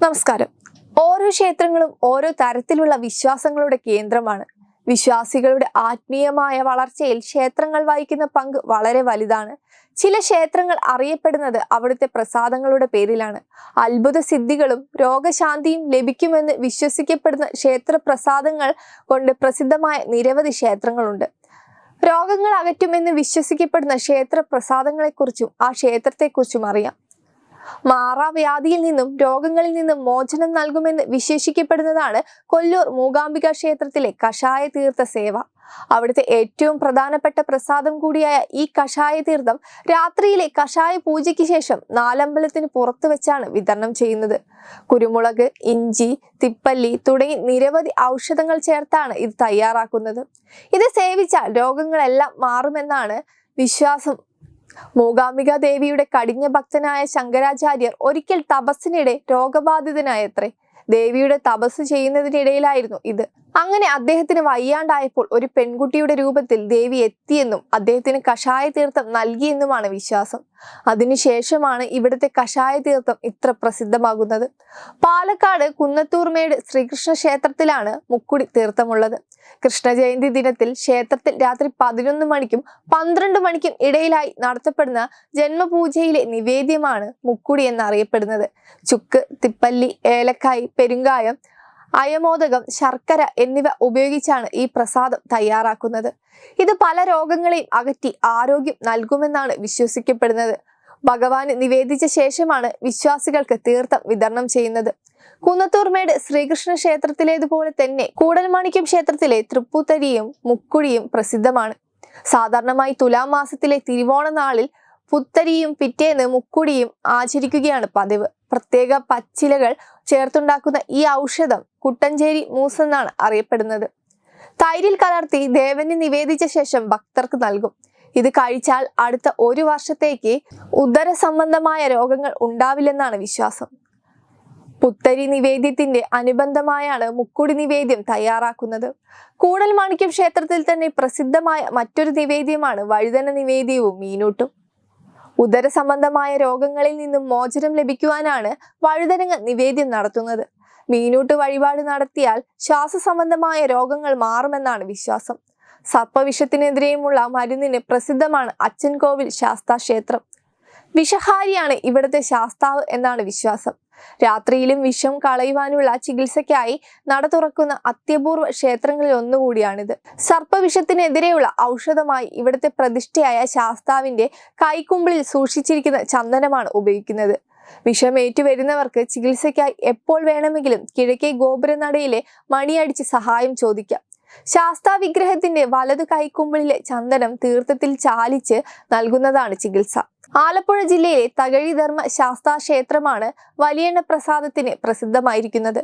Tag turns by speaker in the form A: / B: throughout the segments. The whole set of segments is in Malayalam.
A: നമസ്കാരം. ഓരോ ക്ഷേത്രങ്ങളും ഓരോ തരത്തിലുള്ള വിശ്വാസങ്ങളുടെ കേന്ദ്രമാണ്. വിശ്വാസികളുടെ ആത്മീയമായ വളർച്ചയിൽ ക്ഷേത്രങ്ങൾ വഹിക്കുന്ന പങ്ക് വളരെ വലുതാണ്. ചില ക്ഷേത്രങ്ങൾ അറിയപ്പെടുന്നത് അവിടുത്തെ പ്രസാദങ്ങളുടെ പേരിലാണ്. അത്ഭുത സിദ്ധികളും രോഗശാന്തിയും ലഭിക്കുമെന്ന് വിശ്വസിക്കപ്പെടുന്ന ക്ഷേത്ര പ്രസാദങ്ങൾ കൊണ്ട് പ്രസിദ്ധമായ നിരവധി ക്ഷേത്രങ്ങളുണ്ട്. രോഗങ്ങൾ അകറ്റുമെന്ന് വിശ്വസിക്കപ്പെടുന്ന ക്ഷേത്ര പ്രസാദങ്ങളെക്കുറിച്ചും ആ ക്ഷേത്രത്തെക്കുറിച്ചും അറിയാം. മാറാവ്യാധിയിൽ നിന്നും രോഗങ്ങളിൽ നിന്നും മോചനം നൽകുമെന്ന് വിശേഷിക്കപ്പെടുന്നതാണ് കൊല്ലൂർ മൂകാംബിക ക്ഷേത്രത്തിലെ കഷായ തീർത്ഥ സേവ. അവിടുത്തെ ഏറ്റവും പ്രധാനപ്പെട്ട പ്രസാദം കൂടിയായ ഈ കഷായ തീർത്ഥം രാത്രിയിലെ കഷായ പൂജയ്ക്ക് ശേഷം നാലമ്പലത്തിന് പുറത്തു വെച്ചാണ് വിതരണം ചെയ്യുന്നത്. കുരുമുളക്, ഇഞ്ചി, തിപ്പല്ലി തുടങ്ങി നിരവധി ഔഷധങ്ങൾ ചേർത്താണ് ഇത് തയ്യാറാക്കുന്നത്. ഇത് സേവിച്ചാൽ രോഗങ്ങളെല്ലാം മാറുമെന്നാണ് വിശ്വാസം. മൂകാംബിക ദേവിയുടെ കടിഞ്ഞ ഭക്തനായ ശങ്കരാചാര്യർ ഒരിക്കൽ തപസ്സിനിടെ രോഗബാധിതനായത്രേ. ദേവിയുടെ തപസ് ചെയ്യുന്നതിനിടയിലായിരുന്നു ഇത്. അങ്ങനെ അദ്ദേഹത്തിന് വയ്യാണ്ടായപ്പോൾ ഒരു പെൺകുട്ടിയുടെ രൂപത്തിൽ ദേവി എത്തിയെന്നും അദ്ദേഹത്തിന് കഷായ തീർത്ഥം നൽകിയെന്നുമാണ് വിശ്വാസം. അതിനുശേഷമാണ് ഇവിടുത്തെ കഷായ തീർത്ഥം ഇത്ര പ്രസിദ്ധമാകുന്നത്. പാലക്കാട് കുന്നത്തൂർമേട് ശ്രീകൃഷ്ണ ക്ഷേത്രത്തിലാണ് മുക്കുടി തീർത്ഥമുള്ളത്. കൃഷ്ണ ജയന്തി ദിനത്തിൽ ക്ഷേത്രത്തിൽ രാത്രി 11 മണിക്കും 12 മണിക്കും ഇടയിലായി നടത്തപ്പെടുന്ന ജന്മപൂജയിലെ നിവേദ്യമാണ് മുക്കുടി എന്നറിയപ്പെടുന്നത്. ചുക്ക്, തിപ്പല്ലി, ഏലക്കായ്, പെരുങ്കായം, അയമോദകം, ശർക്കര എന്നിവ ഉപയോഗിച്ചാണ് ഈ പ്രസാദം തയ്യാറാക്കുന്നത്. ഇത് പല രോഗങ്ങളെയും അകറ്റി ആരോഗ്യം നൽകുമെന്നാണ് വിശ്വസിക്കപ്പെടുന്നത്. ഭഗവാന് നിവേദിച്ച ശേഷമാണ് വിശ്വാസികൾക്ക് തീർത്ഥം വിതരണം ചെയ്യുന്നത്. കുന്നത്തൂർമേട് ശ്രീകൃഷ്ണ ക്ഷേത്രത്തിലേതുപോലെ തന്നെ കൂടൽമാണിക്യം ക്ഷേത്രത്തിലെ തൃപ്പൂത്തരിയും മുക്കുടിയും പ്രസിദ്ധമാണ്. സാധാരണമായി തുലാം മാസത്തിലെ തിരുവോണ നാളിൽ പുത്തരിയും പിറ്റേന്ന് മുക്കുടിയും ആചരിക്കുകയാണ് പതിവ്. പ്രത്യേക പച്ചിലകൾ ചേർത്തുണ്ടാക്കുന്ന ഈ ഔഷധം കുട്ടഞ്ചേരി മൂസ് എന്നാണ് അറിയപ്പെടുന്നത്. തൈരിൽ കലർത്തി ദേവന് നിവേദിച്ച ശേഷം ഭക്തർക്ക് നൽകും. ഇത് കഴിച്ചാൽ അടുത്ത 1 വർഷത്തേക്ക് ഉദര സംബന്ധമായ രോഗങ്ങൾ ഉണ്ടാവില്ലെന്നാണ് വിശ്വാസം. പുത്തരി നിവേദ്യത്തിന്റെ അനുബന്ധമായാണ് മുക്കുടി നിവേദ്യം തയ്യാറാക്കുന്നത്. കൂടൽമാണിക്യം ക്ഷേത്രത്തിൽ തന്നെ പ്രസിദ്ധമായ മറ്റൊരു നിവേദ്യമാണ് വഴുതന നിവേദ്യവും മീനൂട്ടും. ഉദര സംബന്ധമായ രോഗങ്ങളിൽ നിന്നും മോചനം ലഭിക്കുവാനാണ് വഴുതനങ്ങ നിവേദ്യം നടത്തുന്നത്. മീനൂട്ട് വഴിപാട് നടത്തിയാൽ ശ്വാസ സംബന്ധമായ രോഗങ്ങൾ മാറുമെന്നാണ് വിശ്വാസം. സർപ്പവിഷത്തിനെതിരെയുമുള്ള മരുന്നിന് പ്രസിദ്ധമാണ് അച്ചൻകോവിൽ ശാസ്താ ക്ഷേത്രം. വിഷഹാരിയാണ് ഇവിടുത്തെ ശാസ്താവ് എന്നാണ് വിശ്വാസം. രാത്രിയിലും വിഷം കളയുവാനുള്ള ചികിത്സയ്ക്കായി നട തുറക്കുന്ന അത്യപൂർവ ക്ഷേത്രങ്ങളിൽ ഒന്നുകൂടിയാണിത്. സർപ്പവിഷത്തിനെതിരെയുള്ള ഔഷധമായി ഇവിടുത്തെ പ്രതിഷ്ഠയായ ശാസ്താവിന്റെ കൈക്കുമ്പിളിൽ സൂക്ഷിച്ചിരിക്കുന്ന ചന്ദനമാണ് ഉപയോഗിക്കുന്നത്. വിഷമേറ്റു വരുന്നവർക്ക് ചികിത്സയ്ക്കായി എപ്പോൾ വേണമെങ്കിലും കിഴക്കേ ഗോപുരനടയിലെ മണിയടിച്ച് സഹായം ചോദിക്കാം. ശാസ്താ വിഗ്രഹത്തിന്റെ വലതു കൈക്കുമ്പിളിലെ ചന്ദനം തീർത്ഥത്തിൽ ചാലിച്ച് നൽകുന്നതാണ് ചികിത്സ. ആലപ്പുഴ ജില്ലയിലെ തകഴി ധർമ്മ ശാസ്താ ക്ഷേത്രമാണ് വലിയെണ്ണ പ്രസാദത്തിന് പ്രസിദ്ധമായിരിക്കുന്നത്.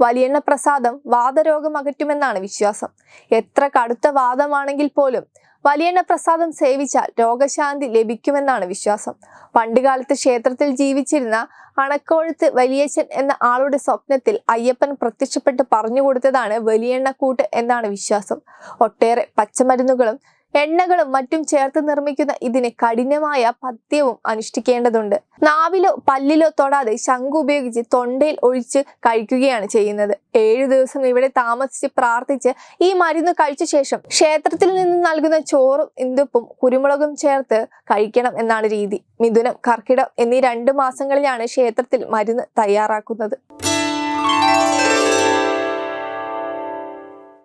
A: വലിയെണ്ണ പ്രസാദം വാതരോഗം അകറ്റുമെന്നാണ് വിശ്വാസം. എത്ര കടുത്ത വാദമാണെങ്കിൽ പോലും വലിയെണ്ണ പ്രസാദം സേവിച്ചാൽ രോഗശാന്തി ലഭിക്കുമെന്നാണ് വിശ്വാസം. പണ്ടുകാലത്ത് ക്ഷേത്രത്തിൽ ജീവിച്ചിരുന്ന അണക്കോഴത്ത് വലിയച്ഛൻ എന്ന ആളുടെ സ്വപ്നത്തിൽ അയ്യപ്പൻ പ്രത്യക്ഷപ്പെട്ട് പറഞ്ഞു കൊടുത്തതാണ് വലിയെണ്ണക്കൂട്ട് എന്നാണ് വിശ്വാസം. ഒട്ടേറെ പച്ചമരുന്നുകളും എണ്ണകളും മറ്റും ചേർത്ത് നിർമ്മിക്കുന്ന ഇതിന് കഠിനമായ പഥ്യവും അനുഷ്ഠിക്കേണ്ടതുണ്ട്. നാവിലോ പല്ലിലോ തൊടാതെ ശംഖ് ഉപയോഗിച്ച് തൊണ്ടയിൽ ഒഴിച്ച് കഴിക്കുകയാണ് ചെയ്യുന്നത്. 7 ദിവസം ഇവിടെ താമസിച്ച് പ്രാർത്ഥിച്ച് ഈ മരുന്ന് കഴിച്ച ശേഷം ക്ഷേത്രത്തിൽ നിന്ന് നൽകുന്ന ചോറും ഇന്ദുപ്പും കുരുമുളകും ചേർത്ത് കഴിക്കണം എന്നാണ് രീതി. മിഥുനം, കർക്കിടകം എന്നീ 2 മാസങ്ങളിലാണ് ക്ഷേത്രത്തിൽ മരുന്ന് തയ്യാറാക്കുന്നത്.